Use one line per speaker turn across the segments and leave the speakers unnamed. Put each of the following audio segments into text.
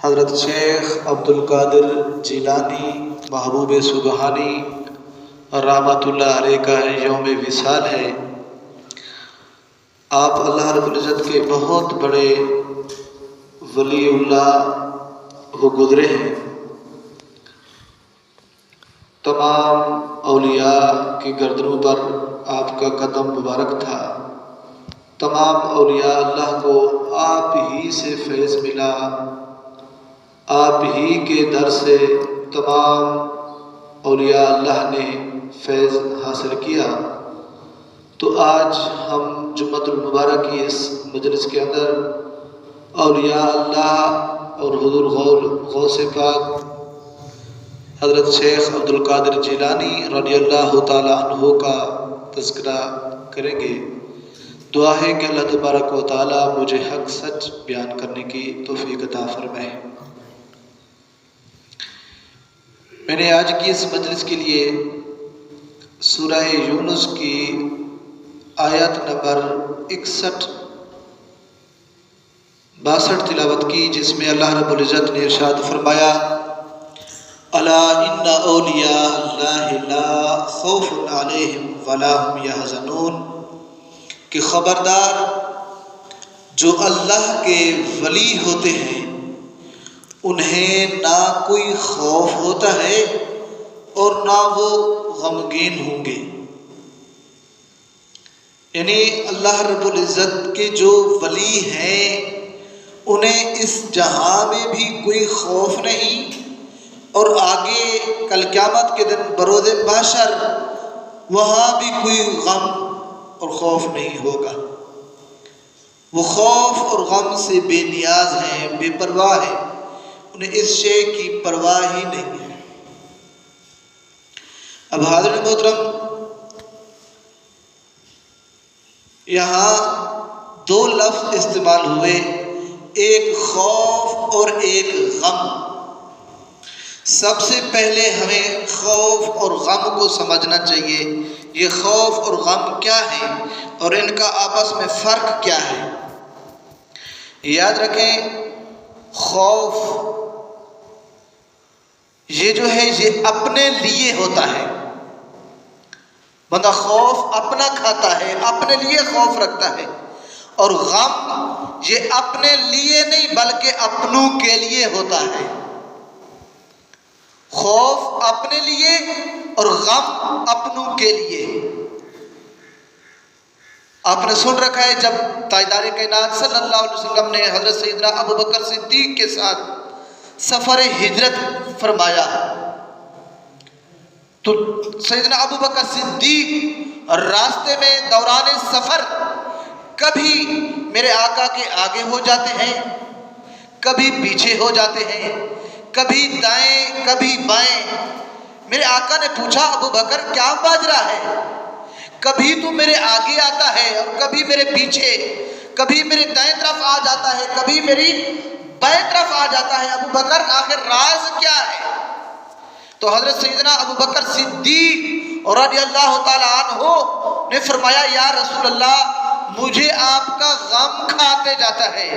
حضرت شیخ عبدالقادر جیلانی محبوب سبحانی رحمۃ اللہ علیہ کا یوم وصال ہے۔ آپ اللہ رب العزت کے بہت بڑے ولی اللہ ہو گزرے ہیں۔ تمام اولیاء کی گردنوں پر آپ کا قدم مبارک تھا۔ تمام اولیاء اللہ کو آپ ہی سے فیض ملا، آپ ہی کے در سے تمام اولیاء اللہ نے فیض حاصل کیا۔ تو آج ہم جمعۃ المبارک کی اس مجلس کے اندر اولیاء اللہ اور حضور غوث پاک حضرت شیخ عبدالقادر جیلانی رضی اللہ تعالیٰ عنہ کا تذکرہ کریں گے۔ دعا ہے کہ اللہ تبارک و تعالیٰ مجھے حق سچ بیان کرنے کی توفیق عطا فرمائے۔ میں نے آج کی اس مجلس کے لیے سورہ یونس کی آیت نمبر 61-62 تلاوت کی، جس میں اللہ رب العزت نے ارشاد فرمایا: الا ان اولیاء اللہ لا خوف علیہم ولا هم یحزنون، کہ خبردار جو اللہ کے ولی ہوتے ہیں انہیں نہ کوئی خوف ہوتا ہے اور نہ وہ غمگین ہوں گے۔ یعنی اللہ رب العزت کے جو ولی ہیں انہیں اس جہاں میں بھی کوئی خوف نہیں، اور آگے کل قیامت کے دن بروز محشر وہاں بھی کوئی غم اور خوف نہیں ہوگا۔ وہ خوف اور غم سے بے نیاز ہیں، بے پرواہ ہیں، انہیں اس شے کی پرواہ ہی نہیں ہے۔ اب حاضرین محترم، یہاں دو لفظ استعمال ہوئے، ایک خوف اور ایک غم۔ سب سے پہلے ہمیں خوف اور غم کو سمجھنا چاہیے۔ یہ خوف اور غم کیا ہے اور ان کا آپس میں فرق کیا ہے؟ یاد رکھیں، خوف یہ جو ہے یہ اپنے لیے ہوتا ہے۔ بندہ خوف اپنا کھاتا ہے، اپنے لیے خوف رکھتا ہے، اور غم یہ اپنے لیے نہیں بلکہ اپنوں کے لیے ہوتا ہے۔ خوف اپنے لیے اور غم اپنوں کے لیے۔ آپ نے سن رکھا ہے جب تاجدار کائنات صلی اللہ علیہ وسلم نے حضرت سیدنا ابوبکر صدیق کے ساتھ سفر ہجرت فرمایا، تو سیدنا ابوبکر صدیق راستے میں دوران سفر کبھی میرے آقا کے آگے ہو جاتے ہیں، کبھی پیچھے ہو جاتے ہیں، کبھی دائیں کبھی بائیں۔ میرے آقا نے پوچھا، ابوبکر کیا ماجرا ہے؟ کبھی تو میرے آگے آتا ہے اور کبھی میرے پیچھے، کبھی میرے دائیں طرف آ جاتا ہے، کبھی میری بائیں طرف آ جاتا ہے، ابوبکر آخر راز کیا ہے؟ تو حضرت سیدنا ابوبکر صدیق رضی اللہ تعالیٰ عنہ نے فرمایا، یا رسول اللہ، مجھے آپ کا غم کھاتے جاتا ہے،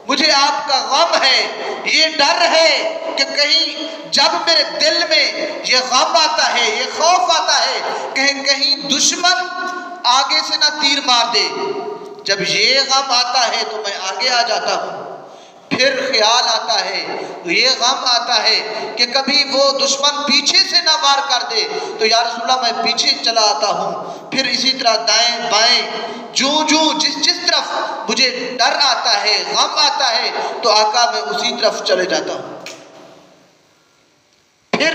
مجھے آپ کا غم ہے، یہ ڈر ہے کہ کہیں جب میرے دل میں یہ غم آتا ہے، یہ خوف آتا ہے، کہیں دشمن آگے سے نہ تیر مار دے۔ جب یہ غم آتا ہے تو میں آگے آ جاتا ہوں۔ پھر خیال آتا ہے، یہ غم آتا ہے کہ کبھی وہ دشمن پیچھے سے نہ وار کر دے، تو یا رسول اللہ میں پیچھے چلا آتا ہوں۔ پھر اسی طرح دائیں بائیں، جس طرف مجھے ڈر آتا ہے، غم آتا ہے، تو آقا میں اسی طرف چلے جاتا ہوں۔ پھر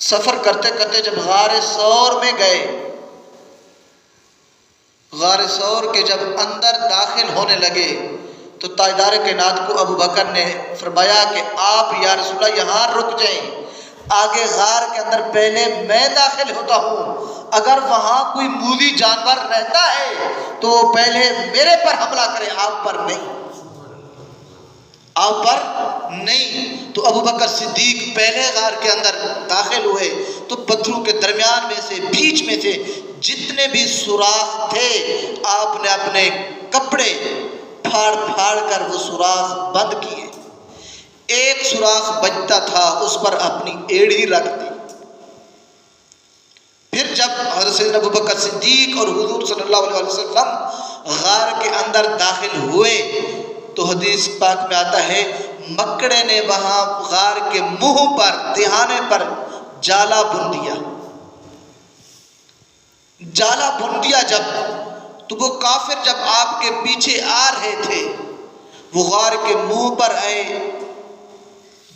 سفر کرتے کرتے جب غار ثور میں گئے، غار ثور کے جب اندر داخل ہونے لگے تو تاجدار کائنات کو ابوبکر نے فرمایا کہ آپ یا رسول اللہ یہاں رک جائیں، آگے غار کے اندر پہلے میں داخل ہوتا ہوں، اگر وہاں کوئی موذی جانور رہتا ہے تو وہ پہلے میرے پر حملہ کرے، آپ پر نہیں، آپ پر نہیں۔ تو ابوبکر صدیق پہلے غار کے اندر داخل ہوئے تو پتھروں کے درمیان میں سے، بیچ میں سے جتنے بھی سوراخ تھے، آپ نے اپنے کپڑے پھاڑ پھاڑ کر وہ سوراخ بند کیے۔ ایک سوراخ بچتا تھا اس پر اپنی ایڑی رکھ دی۔ پھر جب حضرت سیدنا ابوبکر صدیق اور حضور صلی اللہ علیہ وسلم غار کے اندر داخل ہوئے تو حدیث پاک میں آتا ہے مکڑے نے وہاں غار کے منہ پر دہانے پر جالا بن دیا۔ جالا بن دیا جب تو وہ کافر جب آپ کے پیچھے آ رہے تھے وہ غار کے منہ پر آئے۔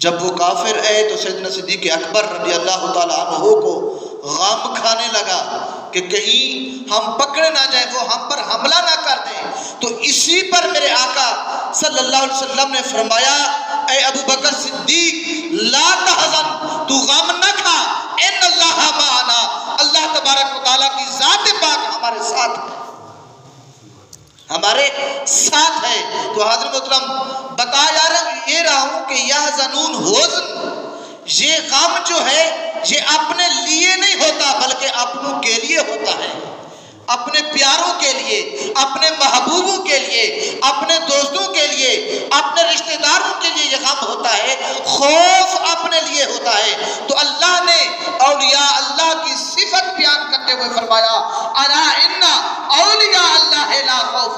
جب وہ کافر آئے تو سیدنا صدیق اکبر رضی اللہ تعالیٰ عنہ کو غم کھانے لگا کہ کہیں ہم پکڑے نہ جائیں، وہ ہم پر حملہ نہ کر دیں۔ تو اسی پر میرے آقا صلی اللہ علیہ وسلم نے فرمایا اے ابو بکر صدیق لا تحزن، تو غم نہ کھا، ان اللہ معنا، اللہ تبارک و تعالیٰ کی ذات پاک ہمارے ساتھ ہے، ہمارے ساتھ ہے۔ تو حضرت محترم بتا یہ رہا ہوں کہ یہ زنون حزن، یہ غم جو ہے یہ اپنے لیے نہیں ہوتا بلکہ اپنوں کے لیے ہوتا ہے، اپنے پیاروں کے لیے، اپنے محبوبوں کے لیے، اپنے دوستوں کے لیے، اپنے رشتہ داروں کے لیے یہ غم ہوتا ہے، خوف اپنے لیے ہوتا ہے۔ تو اللہ نے اولیاء اللہ کی صفت بیان کرتے ہوئے فرمایا الا ان اولیاء اللہ لا خوف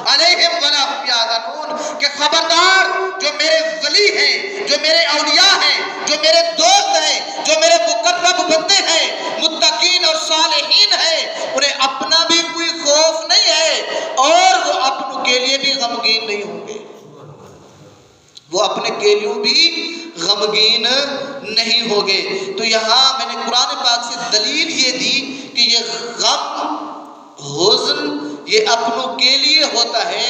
علیہم ولا هم یحزنون، کہ خبردار جو میرے ولی ہیں، جو میرے اولیاء ہیں، جو میرے دوست ہیں، جو میرے مقرب بندے ہیں، متقین اور صالحین ہیں، انہیں اپنا بھی کوئی خوف نہیں ہے اور وہ اپنوں کے لیے بھی غمگین نہیں ہوں گے، وہ اپنے کے لیے بھی غمگین نہیں ہوگے۔ تو یہاں میں نے قرآن پاک سے دلیل یہ دی کہ یہ غم حزن یہ اپنوں کے لیے ہوتا ہے،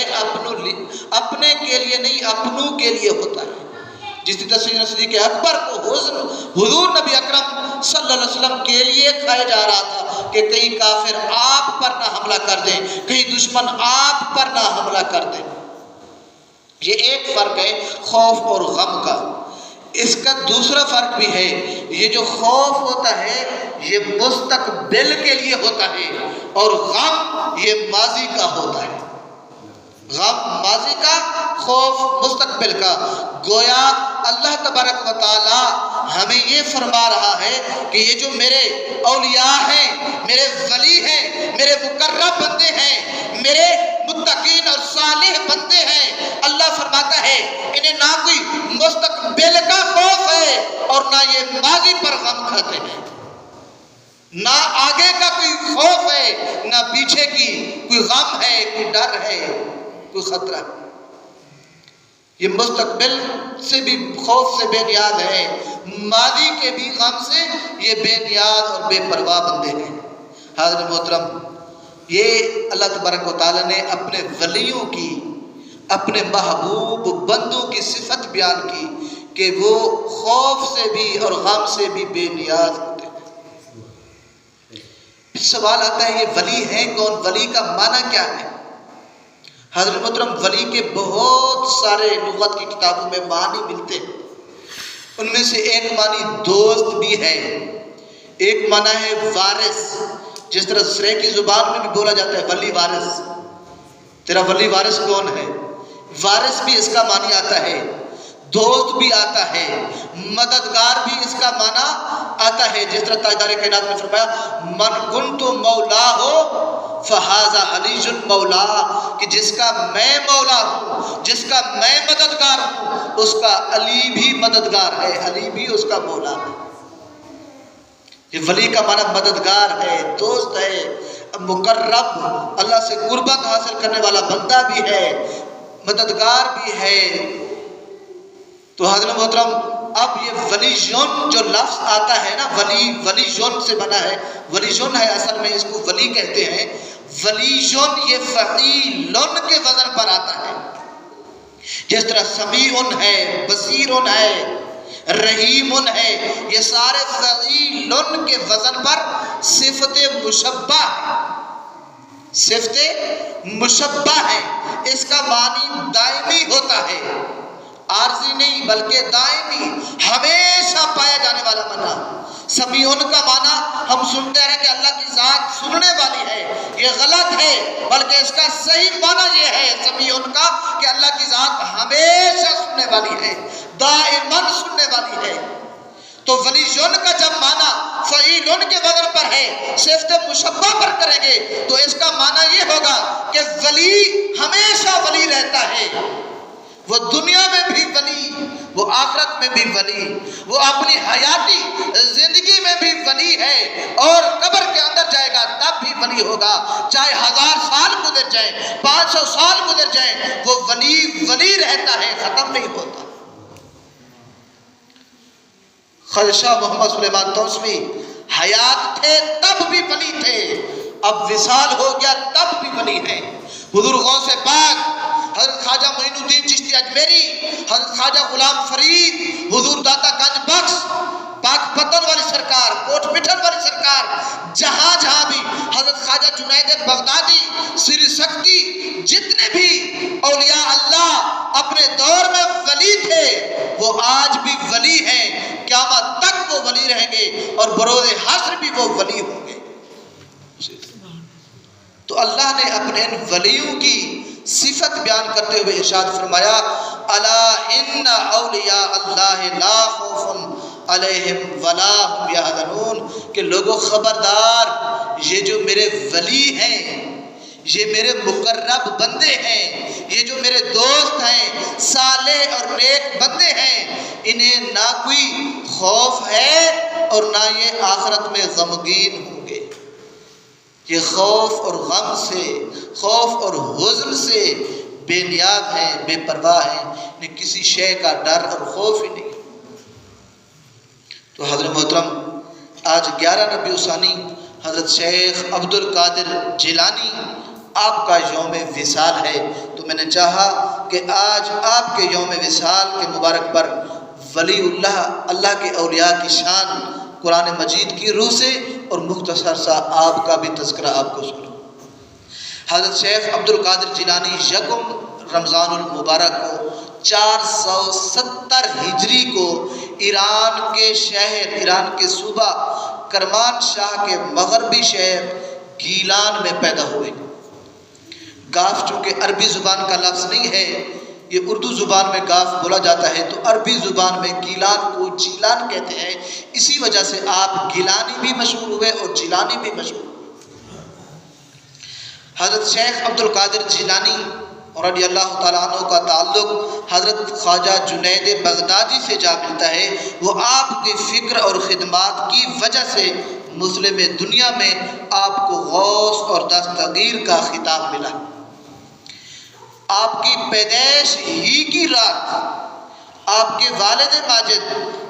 اپنے کے لیے نہیں، اپنوں کے لیے ہوتا ہے۔ جس طرح سیدنا صدیق اکبر کو حزن حضور نبی اکرم صلی اللہ علیہ وسلم کے لیے کھایا جا رہا تھا کہ کہیں کافر آپ پر نہ حملہ کر دیں، کہیں دشمن آپ پر نہ حملہ کر دیں۔ یہ ایک فرق ہے خوف اور غم کا۔ اس کا دوسرا فرق بھی ہے، یہ جو خوف ہوتا ہے یہ مستقبل کے لیے ہوتا ہے اور غم یہ ماضی کا ہوتا ہے۔ غم ماضی کا، خوف مستقبل کا۔ گویا اللہ تبارک و تعالی ہمیں یہ فرما رہا ہے کہ یہ جو میرے اولیاء ہیں، میرے ولی ہیں، میرے مقرب بندے ہیں، میرے متقین اور صالح بندے ہیں، اللہ فرماتا ہے انہیں نہ کوئی مستقبل کا خوف ہے اور نہ یہ ماضی پر غم کھاتے ہیں، نہ آگے کا کوئی خوف ہے، نہ پیچھے کی کوئی غم ہے، کوئی ڈر ہے، کوئی خطرہ۔ یہ مستقبل سے بھی خوف سے بے نیاز ہے، ماضی کے بھی غم سے یہ بے نیاز اور بے پرواہ بندے ہیں۔ حضرت محترم، یہ اللہ تبارک و تعالیٰ نے اپنے ولیوں کی، اپنے محبوب بندوں کی صفت بیان کی کہ وہ خوف سے بھی اور غم سے بھی بے نیاز ہوتے ہیں۔ سوال آتا ہے یہ ولی ہیں کون؟ ولی کا معنی کیا ہے؟ حضرت محترم ولی کے بہت سارے لغت کی کتابوں میں معنی ملتے ہیں، ان میں سے ایک معنی دوست بھی ہے، ایک معنی ہے وارث، جس طرح سریکی زبان میں بھی بولا جاتا ہے ولی وارث، تیرا ولی وارث کون ہے؟ وارث بھی اس کا معنی آتا ہے، دوست بھی آتا ہے، مددگار بھی اس کا معنی آتا ہے، جس طرح تاجدار کائنات نے فرمایا من کنت مولا ہو فہذا علی مولا، کہ جس کا میں مولا ہوں، جس کا میں مددگار ہوں، اس کا علی بھی مددگار ہے، علی بھی اس کا مولا ہے۔ یہ ولی کا معنی مددگار ہے، دوست ہے، مقرب، اللہ سے قربت حاصل کرنے والا بندہ بھی ہے، مددگار بھی ہے۔ تو حضرت محترم اب یہ ولیون جو لفظ آتا ہے نا، ولیون سے بنا ہے، ولیون ہے اصل میں، اس کو ولی کہتے ہیں۔ ولیون یہ فعیلن کے وزن پر آتا ہے، جس طرح سمیع ہے، بصیر ہے، رحیم ہے، یہ سارے فعیلن کے وزن پر صفت مشبہ ہے، صفت مشبہ ہے۔ اس کا معنی دائمی ہوتا ہے، عارضی نہیں بلکہ دائمی، ہمیشہ پایا جانے والا معنی۔ سمیعن کا معنی ہم سنتے ہیں کہ اللہ کی ذات سننے والی ہے، یہ غلط ہے، بلکہ اس کا صحیح معنی یہ ہے سمیعن کا کہ اللہ کی ذات ہمیشہ سننے والی ہے، دائماً سننے والی ہے۔ تو ولیٌ کا جب معنی فعیلٌ کے وزن پر ہے، صفت مشبہ پر کریں گے تو اس کا معنی یہ ہوگا کہ ولی ہمیشہ ولی رہتا ہے، وہ دنیا میں بھی ولی، وہ آخرت میں بھی ولی، وہ اپنی حیاتی زندگی میں بھی ولی ہے، اور قبر کے اندر جائے گا تب بھی ولی ہوگا، چاہے 1000 سال گزر جائیں، 500 سال گزر جائیں، وہ ولی ولی رہتا ہے، ختم نہیں ہوتا۔ خدشہ محمد سلیمان توسوی حیات تھے تب بھی ولی تھے، اب وصال ہو گیا تب بھی ولی ہیں۔ حضور غوث پاک حضرت خواجہ معین الدین چشتی اجمیری، حضرت خواجہ غلام فرید، حضور داتا گنج بخش، پاک پتن والی سرکار، کوٹ مٹھن والی سرکار، جہاں جہاں بھی حضرت خواجہ جنید بغدادی، سری سکتی، جتنے بھی اولیاء اللہ اپنے دور میں ولی تھے وہ آج بھی ولی ہیں، قیامت تک وہ ولی رہیں گے اور بروز حشر بھی وہ ولی ہوں گے۔ تو اللہ نے اپنے ان ولیوں کی صفت بیان کرتے ہوئے ارشاد فرمایا الا ان اولیاء اللہ لا خوف علیہم ولا هم یحزنون، کہ لوگوں خبردار، یہ جو میرے ولی ہیں، یہ میرے مقرب بندے ہیں، یہ جو میرے دوست ہیں، صالح اور نیک بندے ہیں، انہیں نہ کوئی خوف ہے اور نہ یہ آخرت میں غمگین ہوں گے۔ یہ خوف اور غم سے، خوف اور حزن سے بے نیاز ہیں، بے پرواہ ہیں، انہیں کسی شے کا ڈر اور خوف ہی نہیں۔ تو حضرت محترم آج 11 ربیع الثانی حضرت شیخ عبد القادر جیلانی آپ کا یوم وصال ہے، تو میں نے چاہا کہ آج آپ کے یوم وصال کے مبارک پر ولی اللہ کے اولیاء کی شان قرآن مجید کی روح سے اور مختصر سا آپ کا بھی تذکرہ آپ کو سنوں۔ حضرت شیخ عبد القادر جیلانی یکم رمضان المبارک کو 470 ہجری کو ایران کے شہر، ایران کے صوبہ کرمان شاہ کے مغربی شہر گیلان میں پیدا ہوئے۔ گاف چونکہ عربی زبان کا لفظ نہیں ہے، یہ اردو زبان میں گاف بولا جاتا ہے، تو عربی زبان میں گیلان کو جیلان کہتے ہیں، اسی وجہ سے آپ گیلانی بھی مشہور ہوئے اور جیلانی بھی مشہور ہوئے۔ حضرت شیخ عبد القادر جیلانی رضی اللہ تعالیٰ عنہ کا تعلق حضرت خواجہ جنید بغدادی سے جا ملتا ہے، وہ آپ کی فکر اور خدمات کی وجہ سے مسلم دنیا میں آپ کو غوث اور دستگیر کا خطاب ملا۔ آپ کی پیدائش ہی کی رات آپ کے والد ماجد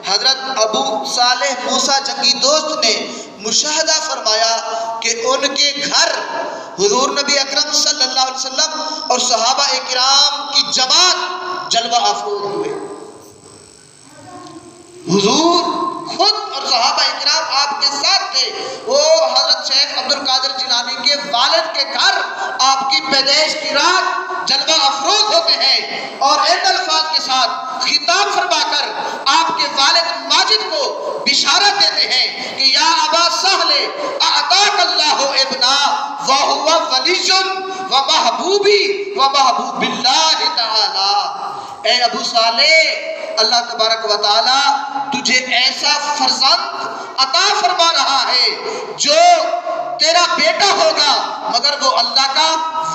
حضرت ابو صالح موسیٰ جنگی دوست نے مشاہدہ فرمایا کہ ان کے گھر حضور نبی اکرم صلی اللہ علیہ وسلم اور صحابہ کرام کی جماعت جلوہ افروز ہوئے۔ حضور خود اور صحابہ کرام آپ کے ساتھ تھے، وہ حضرت شیخ عبد القادر جیلانی کے والد کے گھر آپ کی پیدائش کی رات جلوہ افروز ہوتے ہیں، اور ان الفاظ کے ساتھ خطاب فرما کر آپ کے والد ماجد کو بشارت دیتے ہیں کہ یا ابا سہل اعطاک اللہ ابنا وہو ولی و محبوبی و محبوب اللہ تعالی۔ اے ابو صالح، اللہ تبارک و تعالی تجھے ایسا فرزند عطا فرما رہا ہے جو تیرا بیٹا ہوگا مگر وہ اللہ کا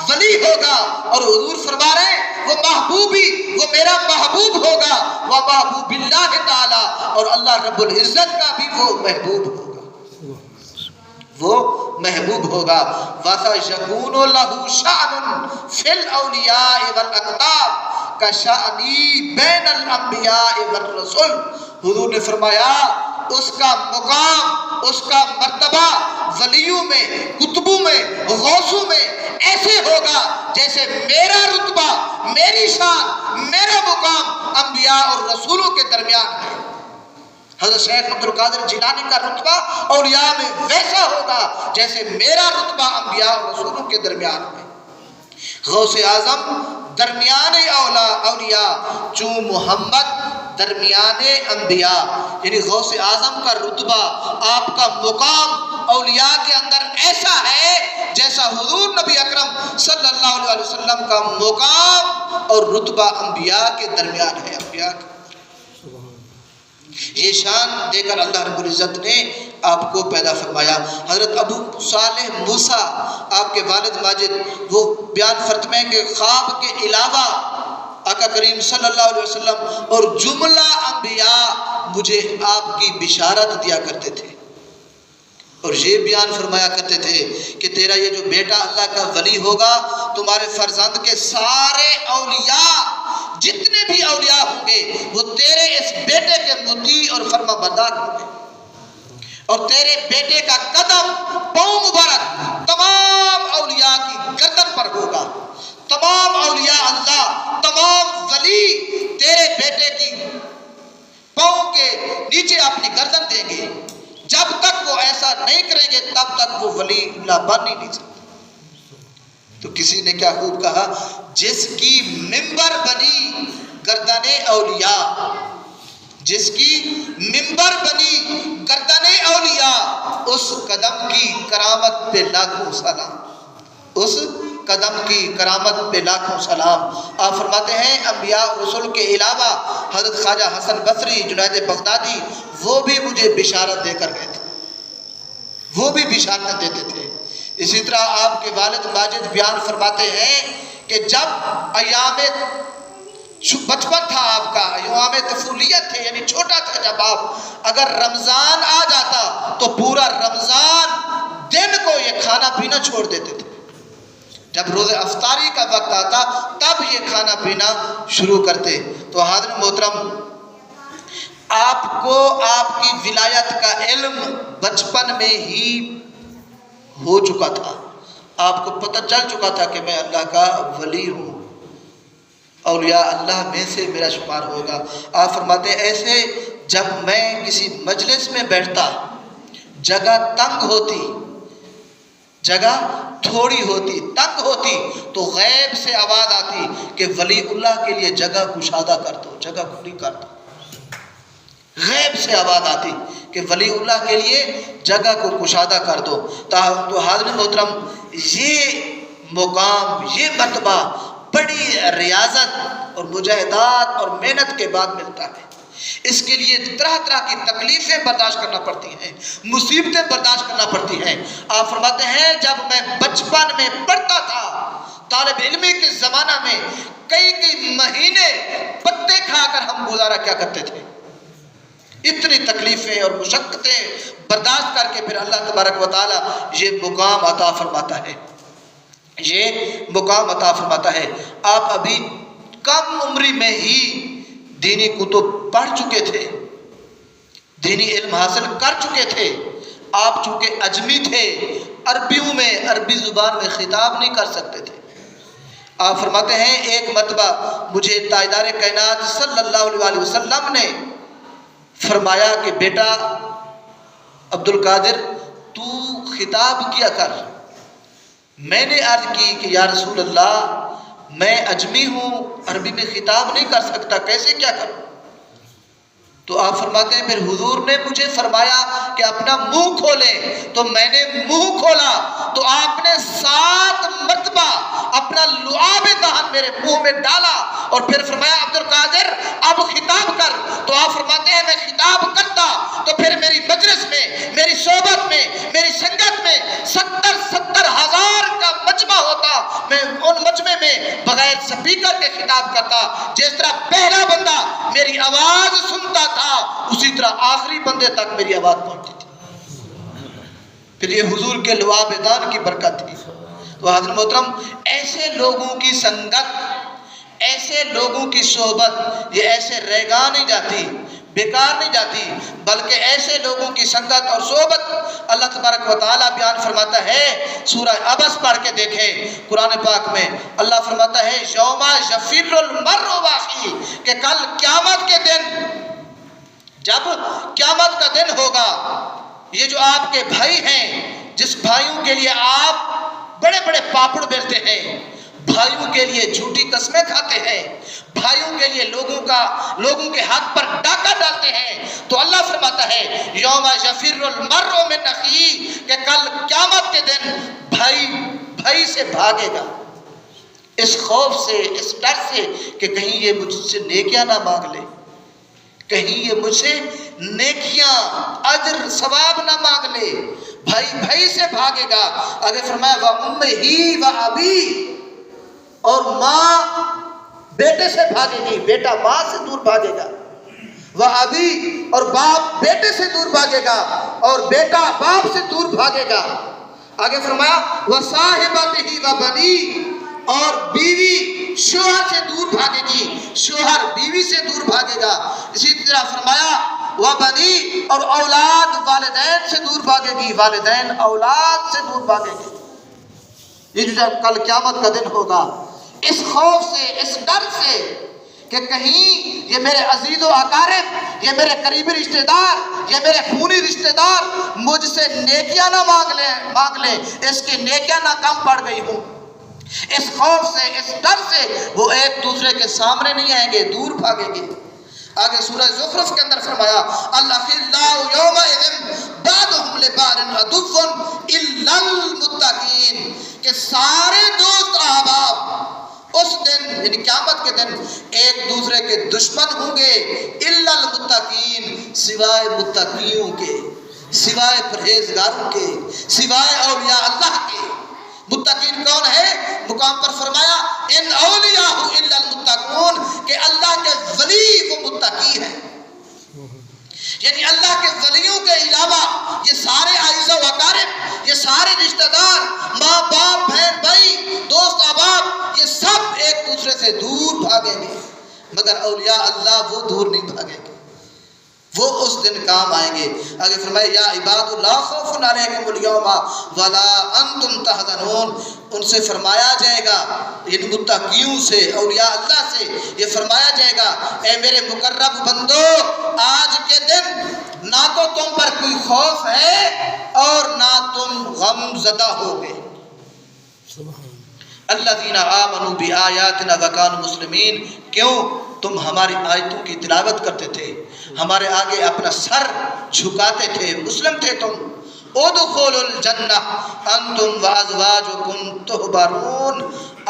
ولی ہوگا، اور حضور فرما رہے ہیں وہ محبوبی، وہ میرا محبوب ہوگا، وہ محبوب اللہ تعالی، اور اللہ رب العزت کا بھی وہ محبوب ہوگا، وہ محبوب ہوگا۔ وَسَيَكُونُ لَهُ شَأْنٌ فِي الْأَوْلِيَاءِ وَالْأَقْطَابِ كَشَأْنِي بَيْنَ الْأَنْبِيَاءِ وَالرُّسُلِ۔ حضور نے فرمایا اس کا مقام، اس کا مرتبہ ولیوں میں، کتبوں میں، غوثوں میں ایسے ہوگا جیسے میرا رتبہ، میری شان، میرا مقام انبیاء اور رسولوں کے درمیان ہے۔ حضرت شیخ عبد القادر جیلانی کا رتبہ اولیاء میں ویسا ہوگا جیسے میرا رتبہ انبیاء اور رسولوں کے درمیان ہے۔ غوث اعظم درمیان اولیاء چون محمد درمیان انبیاء، یعنی غوث اعظم کا رتبہ، آپ کا مقام اولیاء کے اندر ایسا ہے جیسا حضور نبی اکرم صلی اللہ علیہ وسلم کا مقام اور رتبہ انبیاء کے درمیان ہے۔ انبیاء کا یہ شان دے کر اللہ رب العزت نے آپ کو پیدا فرمایا۔ حضرت ابو صالح موسیٰ آپ کے والد ماجد وہ بیان فرمائیں کہ خواب کے علاوہ آقا کریم صلی اللہ علیہ وسلم اور جملہ انبیاء مجھے آپ کی بشارت دیا کرتے تھے اور یہ بیان فرمایا کرتے تھے کہ تیرا یہ جو بیٹا اللہ کا ولی ہوگا، تمہارے فرزند کے سارے اولیاء، جتنے بھی اولیاء ہوں گے وہ تیرے اس بیٹے کے مطیع اور فرما بردار ہوں گے، اور تیرے بیٹے کا قدم پاؤں مبارک تمام اولیاء کی گردن پر ہوگا۔ تمام اولیاء اللہ، تمام ولی تیرے بیٹے کی پاؤں کے نیچے اپنی گردن دیں گے۔ جب تک وہ ایسا نہیں کریں گے تب تک وہ ولی اللہ بن ہی نہیں سکتے۔ تو کسی نے کیا خوب کہا، جس کی منبر بنی گردن اولیاء، جس کی منبر بنی گردن اولیاء، اس قدم کی کرامت پہ لاکھوں سلام، اس قدم کی کرامت پہ لاکھوں سلام۔ آپ فرماتے ہیں انبیاء اور رسول کے علاوہ حضرت خواجہ حسن بصری، جنید بغدادی، وہ بھی مجھے بشارت دے کر گئے تھے، وہ بھی بشارت دیتے تھے۔ اسی طرح آپ کے والد ماجد بیان فرماتے ہیں کہ جب ایام بچپن تھا آپ کا، ایام طفولیت تھے، یعنی چھوٹا تھا جب آپ، اگر رمضان آ جاتا تو پورا رمضان دن کو یہ کھانا پینا چھوڑ دیتے تھے۔ جب روز افطاری کا وقت آتا تب یہ کھانا پینا شروع کرتے۔ تو حاضرین محترم، آپ کو آپ کی ولایت کا علم بچپن میں ہی ہو چکا تھا، آپ کو پتہ چل چکا تھا کہ میں اللہ کا ولی ہوں، اولیاء اللہ میں سے میرا شمار ہوگا۔ آپ فرماتے ہیں ایسے جب میں کسی مجلس میں بیٹھتا، جگہ تنگ ہوتی، جگہ تھوڑی ہوتی، تنگ ہوتی، تو غیب سے آواز آتی کہ ولی اللہ کے لیے جگہ کشادہ کر دو، جگہ کھلی کر دو۔ غیب سے آواز آتی کہ ولی اللہ کے لیے جگہ کو کشادہ کر دو۔ تو حاضرین محترم، یہ مقام، یہ مرتبہ بڑی ریاضت اور مجاہدات اور محنت کے بعد ملتا ہے۔ اس کے لیے طرح طرح کی تکلیفیں برداشت کرنا پڑتی ہیں، مصیبتیں برداشت کرنا پڑتی ہیں۔ آپ فرماتے ہیں جب میں بچپن میں پڑھتا تھا، طالب علمی کے زمانہ میں کئی مہینے پتے کھا کر ہم گزارا کیا کرتے تھے۔ اتنی تکلیفیں اور مشقتیں برداشت کر کے پھر اللہ تبارک و تعالی یہ مقام عطا فرماتا ہے، یہ مقام عطا فرماتا ہے۔ آپ ابھی کم عمری میں ہی دینی کتب پڑھ چکے تھے، دینی علم حاصل کر چکے تھے۔ آپ چونکہ اجمی تھے، عربیوں میں، عربی زبان میں خطاب نہیں کر سکتے تھے۔ آپ فرماتے ہیں ایک مرتبہ مجھے تاجدار کائنات صلی اللہ علیہ وسلم نے فرمایا کہ بیٹا عبد القادر تو خطاب کیا کر۔ میں نے عرض کی کہ یا رسول اللہ میں اجمی ہوں، عربی میں خطاب نہیں کر سکتا، کیسے کیا کروں؟ تو آپ فرماتے ہیں پھر حضور نے مجھے فرمایا کہ اپنا منہ کھولے، تو میں نے منہ کھولا تو آپ نے 7 مرتبہ اپنا لعاب دہن میرے منہ میں ڈالا اور پھر فرمایا عبد القادر اب خطاب کر۔ تو آپ فرماتے ہیں میں خطاب کرتا تو پھر میری مجلس میں، میری صحبت میں، میری سنگت میں 70 ہزار کا مجمع ہوتا، میں ان مجمع میں بغیر سپیکر کے خطاب کرتا۔ جس طرح پہلا بندہ میری آواز سنتا تھا اسی طرح آخری بندے تک میری آواز پہنچتی تھی۔ پھر یہ حضور کے لعاب دہن کی برکت تھی۔ تو حضرت محترم، ایسے لوگوں کی سنگت، ایسے لوگوں کی صحبت یہ ایسے رہگاہ نہیں جاتی، بیکار نہیں جاتی، بلکہ ایسے لوگوں کی سنگت اور صحبت اللہ تبارک و تعالیٰ بیان فرماتا ہے۔ سورہ عبس پڑھ کے دیکھیں قرآن پاک میں، اللہ فرماتا ہے یوم یفر المرء واخیہ، کہ کل قیامت کے دن، جب قیامت کا دن ہوگا، یہ جو آپ کے بھائی ہیں، جس بھائیوں کے لیے آپ بڑے بڑے پاپڑ بیلتے ہیں، بھائیوں کے لیے جھوٹی قسمیں کھاتے ہیں، بھائیوں کے کے لیے لوگوں کے حق پر ڈاکہ ڈالتے ہیں، تو اللہ فرماتا ہے یوم یفر المرء من اخیہ، کہ کل قیامت کے دن بھائی سے بھاگے گا، اس خوف سے، اس ڈر سے کہ کہیں یہ مجھ سے نیکیاں نہ مانگ لے، کہیں یہ مجھ سے نیکیاں اجر ثواب نہ مانگ لے، بھائی سے بھاگے گا۔ آگے فرمایا وَأُمِّهِ وَأَبِيهِ، اور ماں بیٹے سے بھاگے گی، بیٹا ماں سے دور بھاگے گا، وَأَبِيهِ، اور باپ بیٹے سے دور بھاگے گا، اور بیٹا باپ سے دور بھاگے گا۔ آگے فرمایا وَصَاحِبَتِهِ وَبَنِيهِ، اور بیوی شوہر سے دور بھاگے گی، شوہر بیوی سے دور بھاگے گا۔ اسی طرح فرمایا وَبَنِي، اور اولاد والدین سے دور بھاگے گی، والدین اولاد سے دور بھاگے گی۔ یہ جو کل قیامت کا دن ہوگا، اس خوف سے، اس ڈر سے کہ کہیں یہ میرے عزیز و اقارب، یہ میرے قریبی رشتہ دار، یہ میرے خونی رشتہ دار مجھ سے نیکیاں نہ مانگ لیں، اس کی نیکیاں نہ کم پڑ گئی ہوں، اس خوف سے، اس ڈر سے وہ ایک دوسرے کے سامنے نہیں آئیں گے، دور بھاگیں گے۔ آگے سورہ زخرف کے اندر فرمایا الاخلاء یومئذ بعضهم لبعض عدو الا المتقین، کہ سارے دوست احباب اس دن یعنی قیامت کے دن ایک دوسرے کے دشمن ہوں گے، الا المتقین، سوائے متقیوں کے، سوائے پرہیزگاروں کے، سوائے اولیاء اللہ کے۔ متقین کون ہے؟ مقام پر فرمایا ان اولیاء الا المتقون، کہ اللہ کے ولی وہ متقی ہیں، یعنی اللہ کے ولیوں کے علاوہ یہ سارے اعزاء و اقارب، یہ سارے رشتہ دار، ماں باپ، بہن بھائی، دوست احباب، یہ سب ایک دوسرے سے دور بھاگیں گے، مگر اولیاء اللہ وہ دور نہیں بھاگیں گے، وہ اس دن کام آئیں گے۔ آگے فرمائے یا عباد لا خوف علیکم اليوم ولا انتم تحزنون، ان سے فرمایا جائے گا، یعنی متقیوں سے، اولیاء اللہ سے یہ فرمایا جائے گا اے میرے مقرب بندو، آج کے دن نہ تو تم پر کوئی خوف ہے اور نہ تم غم زدہ ہوگے۔ الذین آمنوا بآیاتنا وکانوا مسلمین، کیوں؟ تم ہماری آیتوں کی تلاوت کرتے تھے، ہمارے آگے اپنا سر جھکاتے تھے، مسلم تھے تم۔ ادخلوا الجنہ انتم وازواجکم تحبرون،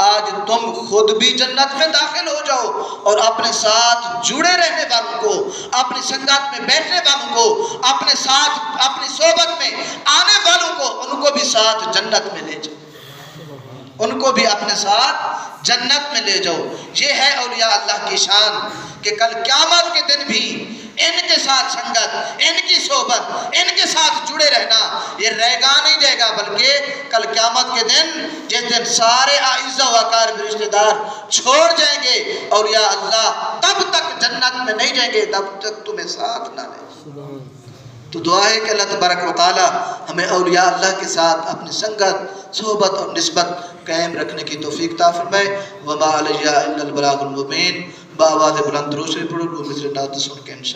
آج تم خود بھی جنت میں داخل ہو جاؤ اور اپنے ساتھ جڑے رہنے والوں کو، اپنی سنگت میں بیٹھنے والوں کو، اپنے ساتھ اپنی صحبت میں آنے والوں کو، ان کو بھی ساتھ جنت میں لے جاؤ، ان کو بھی اپنے ساتھ جنت میں لے جاؤ۔ یہ ہے اولیاء اللہ کی شان کہ کل قیامت کے دن بھی ان کے ساتھ سنگت، ان کی صحبت، ان کے ساتھ جڑے رہنا یہ رہے گا نہیں جائے گا، بلکہ کل قیامت کے دن جس دن سارے اعزاء و اقارب رشتہ دار چھوڑ جائیں گے، اولیاء اللہ تب تک جنت میں نہیں جائیں گے تب تک تمہیں ساتھ نہ لیں۔ تو دعا ہے کہ اللہ تبارک و تعالی ہمیں اولیاء اللہ کے ساتھ اپنی سنگت، صحبت اور نسبت قائم رکھنے کی توفیق عطا فرمائے۔ وما علیہ الا البلاغ المبین، بآواز بلند درود شریف پڑھو، مثل نعت سن کے انشاءاللہ۔